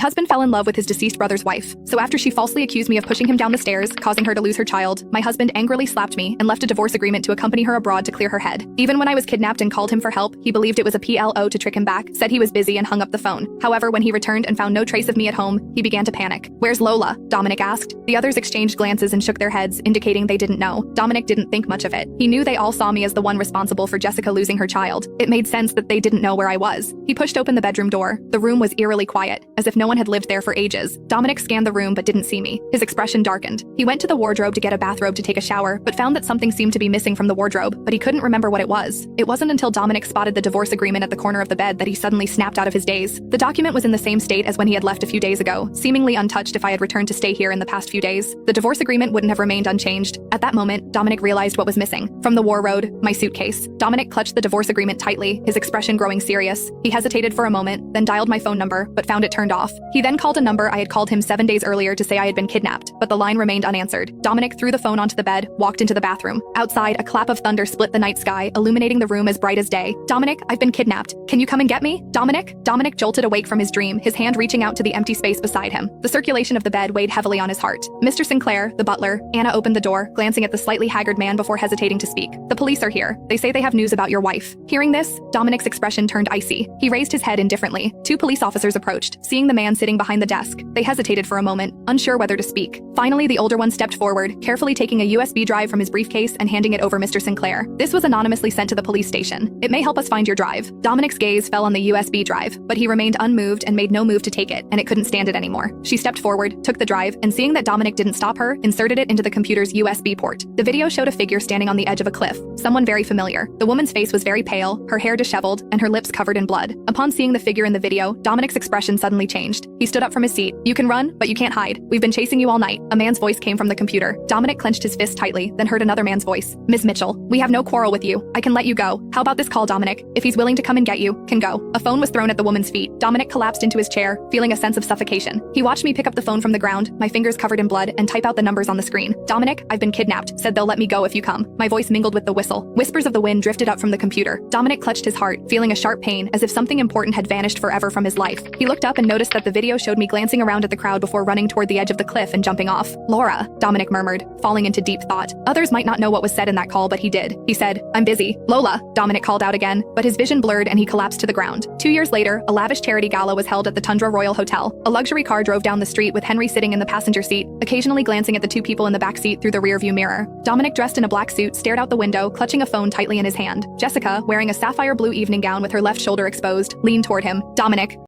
Husband fell in love with his deceased brother's wife, so after she falsely accused me of pushing him down the stairs, causing her to lose her child, my husband angrily slapped me and left a divorce agreement to accompany her abroad to clear her head. Even when I was kidnapped and called him for help, he believed it was a PLO to trick him back, said he was busy and hung up the phone. However, when he returned and found no trace of me at home, he began to panic. "Where's Lola?" Dominic asked. The others exchanged glances and shook their heads, indicating they didn't know. Dominic didn't think much of it. He knew they all saw me as the one responsible for Jessica losing her child. It made sense that they didn't know where I was. He pushed open the bedroom door. The room was eerily quiet, as if no one had lived there for ages. Dominic scanned the room but didn't see me. His expression darkened. He went to the wardrobe to get a bathrobe to take a shower, but found that something seemed to be missing from the wardrobe, but he couldn't remember what it was. It wasn't until Dominic spotted the divorce agreement at the corner of the bed that he suddenly snapped out of his daze. The document was in the same state as when he had left a few days ago, seemingly untouched if I had returned to stay here in the past few days. The divorce agreement wouldn't have remained unchanged. At that moment, Dominic realized what was missing. From the war road, my suitcase. Dominic clutched the divorce agreement tightly, his expression growing serious. He hesitated for a moment, then dialed my phone number, but found it turned off. He then called a number I had called him 7 days earlier to say I had been kidnapped, but the line remained unanswered. Dominic threw the phone onto the bed, walked into the bathroom. Outside, a clap of thunder split the night sky, illuminating the room as bright as day. "Dominic, I've been kidnapped. Can you come and get me? Dominic?" Dominic jolted awake from his dream, his hand reaching out to the empty space beside him. The circulation of the bed weighed heavily on his heart. "Mr. Sinclair, the butler." Anna opened the door, glancing at the slightly haggard man before hesitating to speak. "The police are here. They say they have news about your wife." Hearing this, Dominic's expression turned icy. He raised his head indifferently. Two police officers approached, seeing the man sitting behind the desk. They hesitated for a moment, unsure whether to speak. Finally, the older one stepped forward, carefully taking a USB drive from his briefcase and handing it over Mr. Sinclair. "This was anonymously sent to the police station. It may help us find your drive." Dominic's gaze fell on the USB drive, but he remained unmoved and made no move to take it, and it couldn't stand it anymore. She stepped forward, took the drive, and seeing that Dominic didn't stop her, inserted it into the computer's USB port. The video showed a figure standing on the edge of a cliff, someone very familiar. The woman's face was very pale, her hair disheveled, and her lips covered in blood. Upon seeing the figure in the video, Dominic's expression suddenly changed. He stood up from his seat. "You can run, but you can't hide. We've been chasing you all night." A man's voice came from the computer. Dominic clenched his fist tightly, then heard another man's voice. "Ms. Mitchell, we have no quarrel with you. I can let you go. How about this call, Dominic? If he's willing to come and get you, can go." A phone was thrown at the woman's feet. Dominic collapsed into his chair, feeling a sense of suffocation. He watched me pick up the phone from the ground, my fingers covered in blood, and type out the numbers on the screen. "Dominic, I've been kidnapped. Said they'll let me go if you come." My voice mingled with the whistle. Whispers of the wind drifted up from the computer. Dominic clutched his heart, feeling a sharp pain, as if something important had vanished forever from his life. He looked up and noticed that the video showed me glancing around at the crowd before running toward the edge of the cliff and jumping off. "Laura," Dominic murmured, falling into deep thought. Others might not know what was said in that call, but he did. He said, "I'm busy." "Lola," Dominic called out again, but his vision blurred and he collapsed to the ground. 2 years later, a lavish charity gala was held at the Tundra Royal Hotel. A luxury car drove down the street with Henry sitting in the passenger seat, occasionally glancing at the two people in the back seat through the rearview mirror. Dominic, dressed in a black suit, stared out the window, clutching a phone tightly in his hand. Jessica, wearing a sapphire blue evening gown with her left shoulder exposed, leaned toward him. "Dominic."